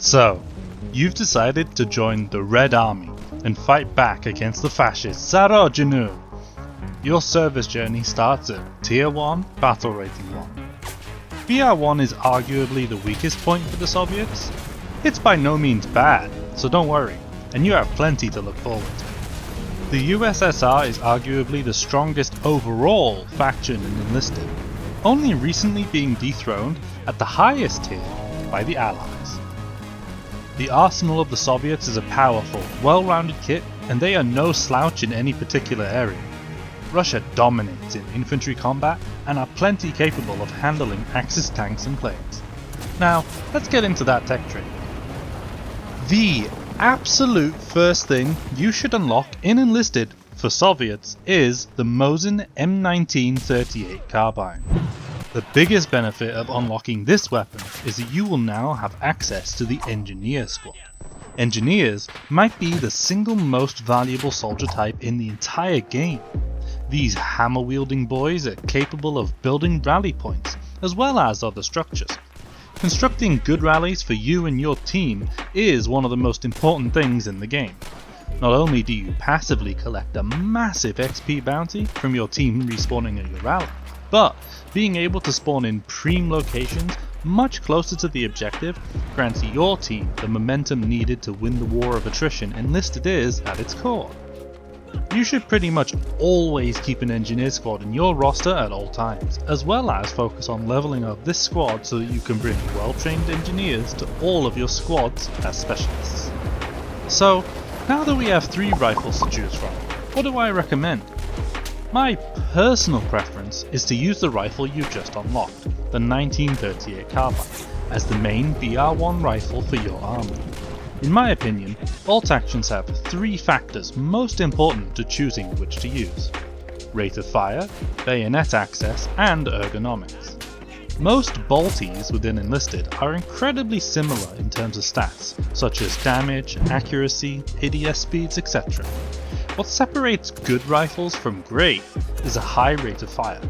So, you've decided to join the Red Army and fight back against the fascists Sarojinu. Your service journey starts at Tier 1, Battle Rating 1. BR1 is arguably the weakest point for the Soviets. It's by no means bad, so don't worry, and you have plenty to look forward to. The USSR is arguably the strongest overall faction in Enlisted, only recently being dethroned at the highest tier by the Allies. The arsenal of the Soviets is a powerful, well-rounded kit, and they are no slouch in any particular area. Russia dominates in infantry combat and are plenty capable of handling Axis tanks and planes. Now, let's get into that tech tree. The absolute first thing you should unlock in Enlisted for Soviets is the Mosin M1938 carbine. The biggest benefit of unlocking this weapon is that you will now have access to the Engineer Squad. Engineers might be the single most valuable soldier type in the entire game. These hammer-wielding boys are capable of building rally points, as well as other structures. Constructing good rallies for you and your team is one of the most important things in the game. Not only do you passively collect a massive XP bounty from your team respawning at your rally, but being able to spawn in prime locations much closer to the objective grants your team the momentum needed to win the war of attrition Enlisted is at its core. You should pretty much always keep an engineer squad in your roster at all times, as well as focus on leveling up this squad so that you can bring well-trained engineers to all of your squads as specialists. So, now that we have 3 rifles to choose from, what do I recommend? My personal preference is to use the rifle you've just unlocked, the 1938 carbine, as the main BR1 rifle for your army. In my opinion, bolt actions have 3 factors most important to choosing which to use: rate of fire, bayonet access, and ergonomics. Most bolties within Enlisted are incredibly similar in terms of stats, such as damage, accuracy, ADS speeds, etc. What separates good rifles from great is a high rate of fire.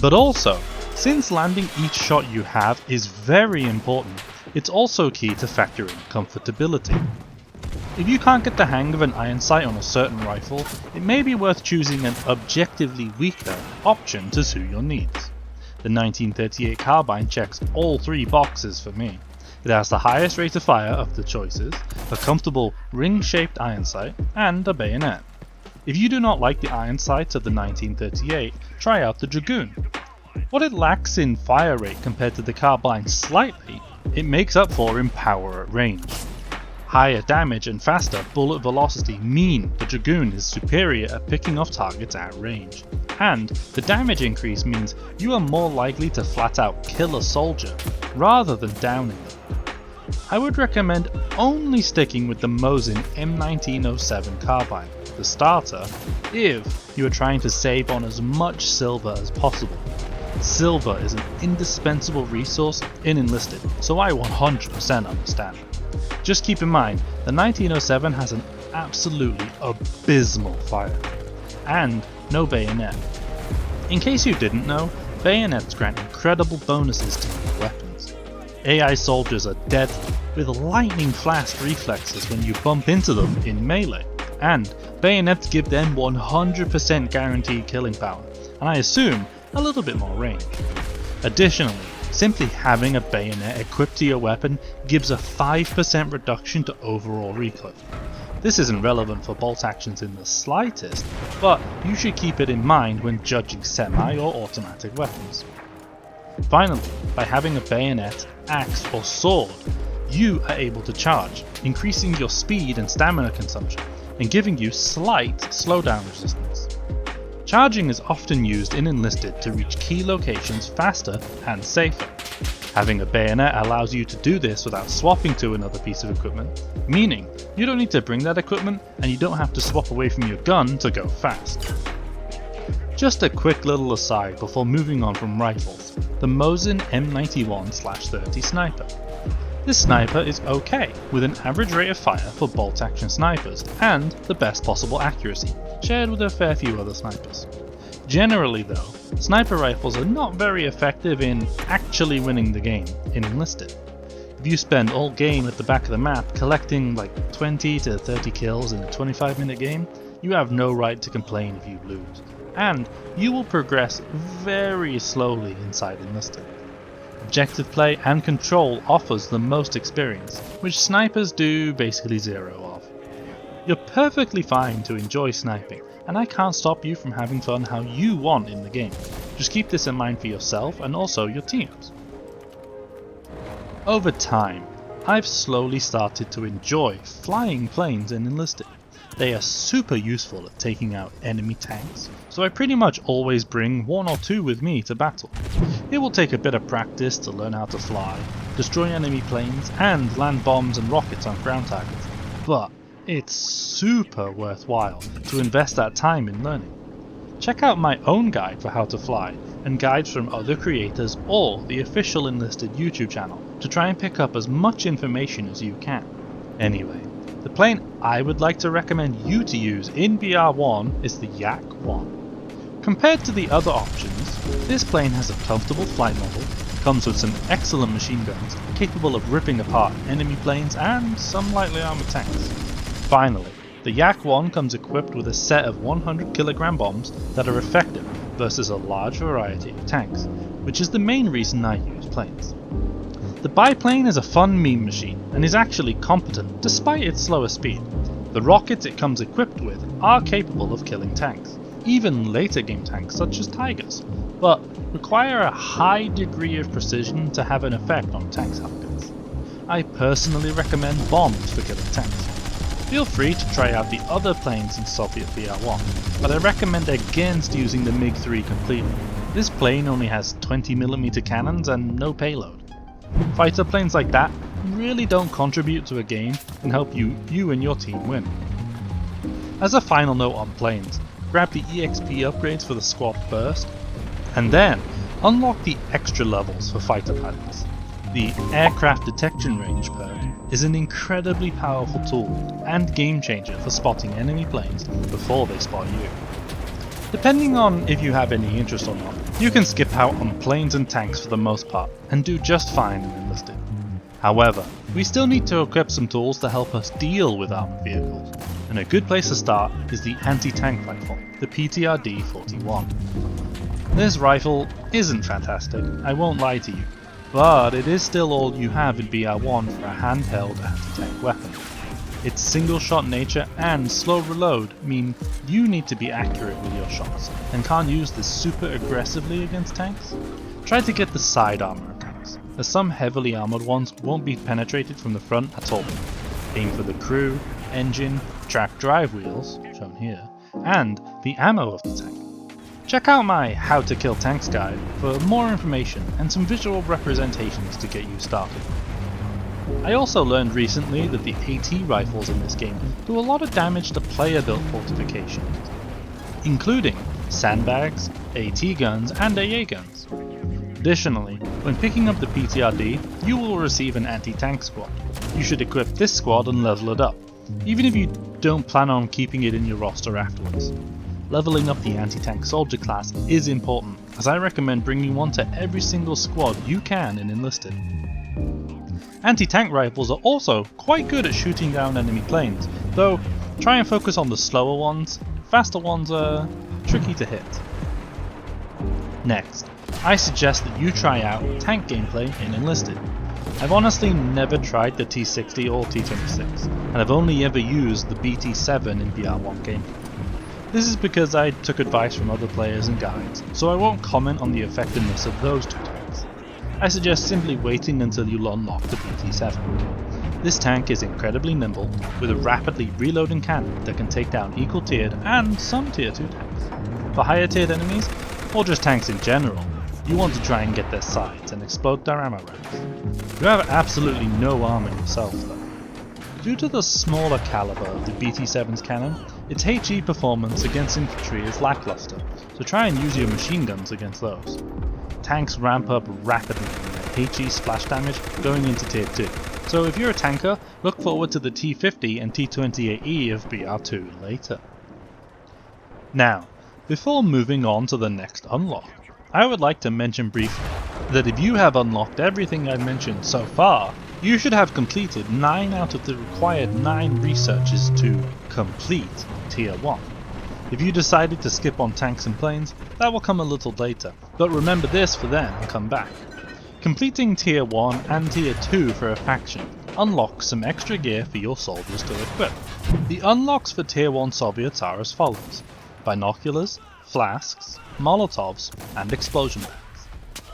But also, since landing each shot you have is very important, it's also key to factor in comfortability. If you can't get the hang of an iron sight on a certain rifle, it may be worth choosing an objectively weaker option to suit your needs. The 1938 carbine checks all 3 boxes for me. It has the highest rate of fire of the choices, a comfortable ring-shaped iron sight, and a bayonet. If you do not like the iron sights of the 1938, try out the Dragoon. What it lacks in fire rate compared to the carbine slightly, it makes up for in power at range. Higher damage and faster bullet velocity mean the Dragoon is superior at picking off targets at range, and the damage increase means you are more likely to flat out kill a soldier rather than downing them. I would recommend only sticking with the Mosin M1907 carbine, the starter, if you are trying to save on as much silver as possible. Silver is an indispensable resource in Enlisted, so I 100% understand. Just keep in mind, the 1907 has an absolutely abysmal fire, and no bayonet. In case you didn't know, bayonets grant incredible bonuses to your weapons. AI soldiers are deadly, with lightning-fast reflexes when you bump into them in melee, and bayonets give them 100% guaranteed killing power, and I assume a little bit more range. Additionally, simply having a bayonet equipped to your weapon gives a 5% reduction to overall recoil. This isn't relevant for bolt actions in the slightest, but you should keep it in mind when judging semi or automatic weapons. Finally, by having a bayonet, axe or sword, you are able to charge, increasing your speed and stamina consumption, and giving you slight slowdown resistance. Charging is often used in Enlisted to reach key locations faster and safer. Having a bayonet allows you to do this without swapping to another piece of equipment, meaning you don't need to bring that equipment and you don't have to swap away from your gun to go fast. Just a quick little aside before moving on from rifles, the Mosin M91/30 sniper. This sniper is okay, with an average rate of fire for bolt action snipers, and the best possible accuracy, shared with a fair few other snipers. Generally though, sniper rifles are not very effective in actually winning the game in Enlisted. If If you spend all game at the back of the map collecting like 20 to 30 kills in a 25-minute game, you have no right to complain if you lose, and you will progress very slowly inside Enlisted. Objective play and control offers the most experience, which snipers do basically zero of. You're perfectly fine to enjoy sniping, and I can't stop you from having fun how you want in the game. Just keep this in mind for yourself and also your teams. Over time, I've slowly started to enjoy flying planes in Enlisted. They are super useful at taking out enemy tanks, so I pretty much always bring one or two with me to battle. It will take a bit of practice to learn how to fly, destroy enemy planes, and land bombs and rockets on ground targets, but it's super worthwhile to invest that time in learning. Check out my own guide for how to fly, and guides from other creators or the official Enlisted YouTube channel to try and pick up as much information as you can. Anyway, the plane I would like to recommend you to use in BR1 is the Yak-1. Compared to the other options, this plane has a comfortable flight model, comes with some excellent machine guns capable of ripping apart enemy planes and some lightly armoured tanks. Finally, the Yak-1 comes equipped with a set of 100 kg bombs that are effective versus a large variety of tanks, which is the main reason I use planes. The biplane is a fun meme machine and is actually competent despite its slower speed. The rockets it comes equipped with are capable of killing tanks, even later game tanks such as Tigers, but require a high degree of precision to have an effect on tank targets. I personally recommend bombs for killing tanks. Feel free to try out the other planes in Soviet BR1, but I recommend against using the MiG-3 completely. This plane only has 20mm cannons and no payload. Fighter planes like that really don't contribute to a game and help you and your team win. As a final note on planes, grab the EXP upgrades for the squad first, and then unlock the extra levels for fighter pilots. The Aircraft Detection Range perk is an incredibly powerful tool and game changer for spotting enemy planes before they spot you. Depending on if you have any interest or not, you can skip out on planes and tanks for the most part and do just fine in Enlisted. However, we still need to equip some tools to help us deal with armoured vehicles, and a good place to start is the anti-tank rifle, the PTRD-41. This rifle isn't fantastic, I won't lie to you, but it is still all you have in BR1 for a handheld anti-tank weapon. Its single-shot nature and slow reload mean you need to be accurate with your shots, and can't use this super aggressively against tanks. Try to get the side armor of tanks, as some heavily armored ones won't be penetrated from the front at all. Aim for the crew, engine, track drive wheels, shown here, and the ammo of the tank. Check out my How to Kill Tanks guide for more information and some visual representations to get you started. I also learned recently that the AT rifles in this game do a lot of damage to player-built fortifications, including sandbags, AT guns, and AA guns. Additionally, when picking up the PTRD, you will receive an anti-tank squad. You should equip this squad and level it up, even if you don't plan on keeping it in your roster afterwards. Leveling up the anti-tank soldier class is important, as I recommend bringing one to every single squad you can in Enlisted. Anti-tank rifles are also quite good at shooting down enemy planes, though try and focus on the slower ones. Faster ones are tricky to hit. Next, I suggest that you try out tank gameplay in Enlisted. I've honestly never tried the T60 or T26, and I've only ever used the BT7 in BR1 gameplay. This is because I took advice from other players and guides, so I won't comment on the effectiveness of those two tanks. I suggest simply waiting until you unlock the BT7. This tank is incredibly nimble, with a rapidly reloading cannon that can take down equal tiered and some tier 2 tanks. For higher tiered enemies, or just tanks in general, you want to try and get their sides and explode their ammo racks. You have absolutely no armor yourself though. Due to the smaller caliber of the BT7's cannon, its HE performance against infantry is lackluster, so try and use your machine guns against those. Tanks ramp up rapidly in their HE splash damage going into tier 2, so if you're a tanker, look forward to the T50 and T28E of BR2 later. Now, before moving on to the next unlock, I would like to mention briefly that if you have unlocked everything I've mentioned so far, You should have completed 9 out of the required 9 researches to complete Tier 1. If you decided to skip on tanks and planes, that will come a little later, but remember this for then and come back. Completing Tier 1 and Tier 2 for a faction unlocks some extra gear for your soldiers to equip. The unlocks for Tier 1 Soviets are as follows: binoculars, flasks, molotovs, and explosion bags.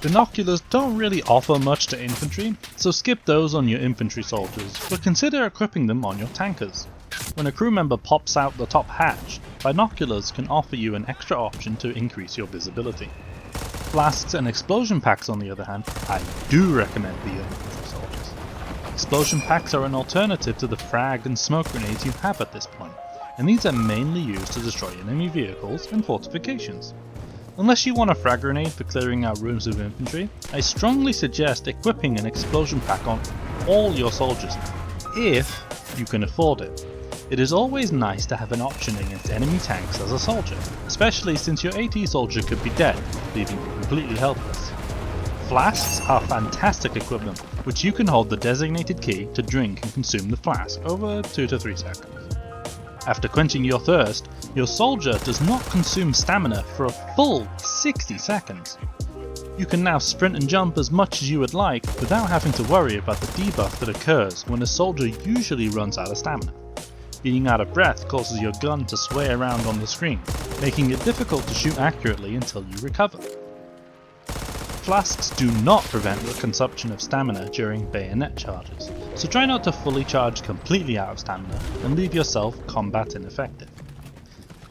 Binoculars don't really offer much to infantry, so skip those on your infantry soldiers, but consider equipping them on your tankers. When a crew member pops out the top hatch, binoculars can offer you an extra option to increase your visibility. Flasks and explosion packs, on the other hand, I do recommend for your infantry soldiers. Explosion packs are an alternative to the frag and smoke grenades you have at this point, and these are mainly used to destroy enemy vehicles and fortifications. Unless you want a frag grenade for clearing out rooms of infantry, I strongly suggest equipping an explosion pack on all your soldiers, if you can afford it. It is always nice to have an option against enemy tanks as a soldier, especially since your AT soldier could be dead, leaving you completely helpless. Flasks are fantastic equipment, which you can hold the designated key to drink and consume the flask over 2 to 3 seconds. After quenching your thirst, your soldier does not consume stamina for a full 60 seconds. You can now sprint and jump as much as you would like without having to worry about the debuff that occurs when a soldier usually runs out of stamina. Being out of breath causes your gun to sway around on the screen, making it difficult to shoot accurately until you recover. Flasks do not prevent the consumption of stamina during bayonet charges, so try not to fully charge completely out of stamina and leave yourself combat ineffective.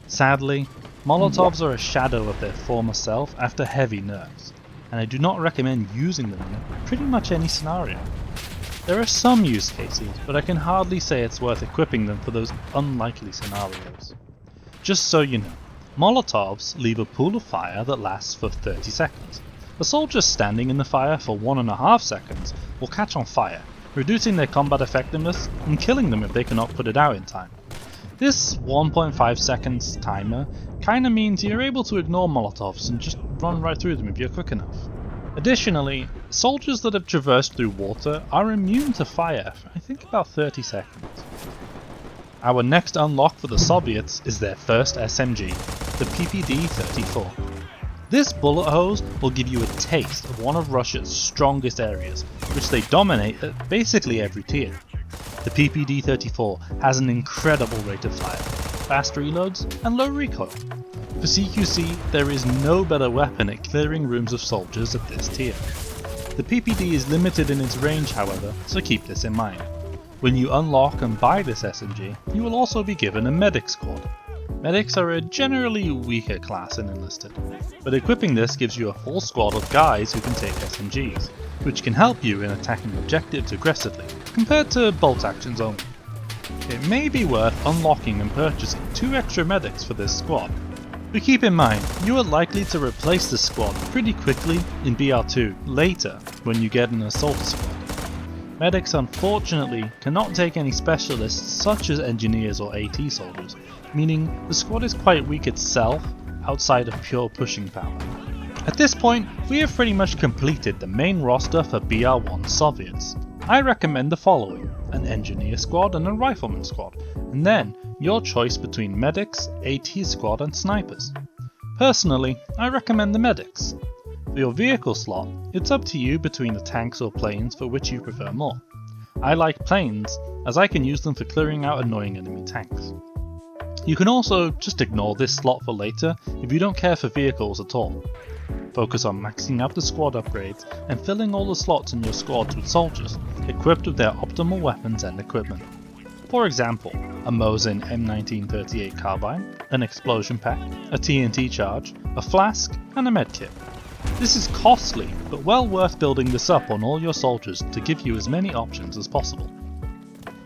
Sadly, molotovs are a shadow of their former self after heavy nerfs, and I do not recommend using them in pretty much any scenario. There are some use cases, but I can hardly say it's worth equipping them for those unlikely scenarios. Just so you know, molotovs leave a pool of fire that lasts for 30 seconds. A soldier standing in the fire for 1.5 seconds will catch on fire, reducing their combat effectiveness and killing them if they cannot put it out in time. This 1.5 seconds timer kinda means you're able to ignore molotovs and just run right through them if you're quick enough. Additionally, soldiers that have traversed through water are immune to fire for I think about 30 seconds. Our next unlock for the Soviets is their first SMG, the PPD-34. This bullet hose will give you a taste of one of Russia's strongest areas, which they dominate at basically every tier. The PPD-34 has an incredible rate of fire, fast reloads, and low recoil. For CQC, there is no better weapon at clearing rooms of soldiers at this tier. The PPD is limited in its range, however, so keep this in mind. When you unlock and buy this SMG, you will also be given a medic squad. Medics are a generally weaker class in Enlisted, but equipping this gives you a full squad of guys who can take SMGs, which can help you in attacking objectives aggressively, compared to bolt actions only. It may be worth unlocking and purchasing 2 extra medics for this squad, but keep in mind, you are likely to replace this squad pretty quickly in BR2 later when you get an assault squad. Medics unfortunately cannot take any specialists such as engineers or AT soldiers, meaning the squad is quite weak itself outside of pure pushing power. At this point, we have pretty much completed the main roster for BR1 Soviets. I recommend the following: an engineer squad and a rifleman squad, and then your choice between medics, AT squad and snipers. Personally, I recommend the medics. For your vehicle slot, it's up to you between the tanks or planes for which you prefer more. I like planes, as I can use them for clearing out annoying enemy tanks. You can also just ignore this slot for later if you don't care for vehicles at all. Focus on maxing out the squad upgrades and filling all the slots in your squads with soldiers, equipped with their optimal weapons and equipment. For example, a Mosin M1938 carbine, an explosion pack, a TNT charge, a flask, and a medkit. This is costly, but well worth building this up on all your soldiers to give you as many options as possible.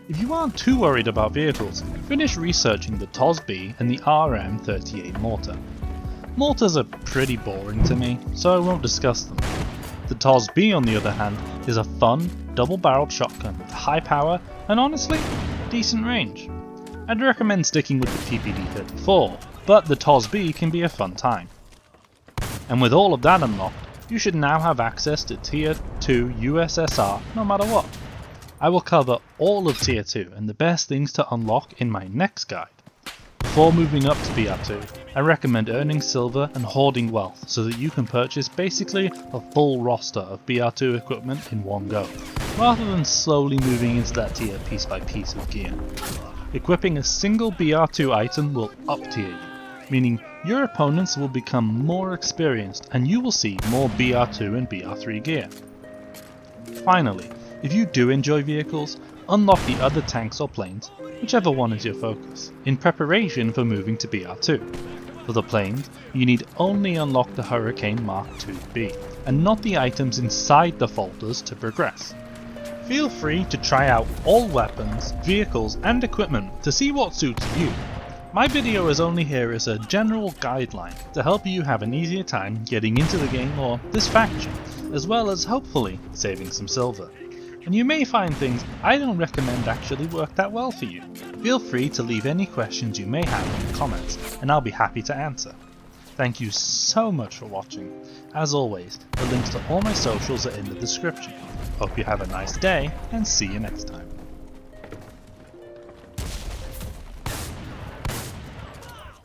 If you aren't too worried about vehicles, finish researching the TOS-B and the RM38 mortar. Mortars are pretty boring to me, so I won't discuss them. The TOS-B, on the other hand, is a fun, double-barreled shotgun with high power and honestly, decent range. I'd recommend sticking with the PPD-34, but the TOS-B can be a fun time. And with all of that unlocked, you should now have access to Tier 2 USSR no matter what. I will cover all of Tier 2 and the best things to unlock in my next guide. Before moving up to BR2, I recommend earning silver and hoarding wealth so that you can purchase basically a full roster of BR2 equipment in one go, rather than slowly moving into that tier piece by piece with gear. Equipping a single BR2 item will up tier you, meaning your opponents will become more experienced and you will see more BR2 and BR3 gear. Finally, if you do enjoy vehicles, unlock the other tanks or planes, whichever one is your focus, in preparation for moving to BR2. For the planes, you need only unlock the Hurricane Mark IIB, and not the items inside the folders to progress. Feel free to try out all weapons, vehicles and equipment to see what suits you. My video is only here as a general guideline to help you have an easier time getting into the game or this faction, as well as hopefully saving some silver. And you may find things I don't recommend actually work that well for you. Feel free to leave any questions you may have in the comments and I'll be happy to answer. Thank you so much for watching. As always, the links to all my socials are in the description. Hope you have a nice day and see you next time.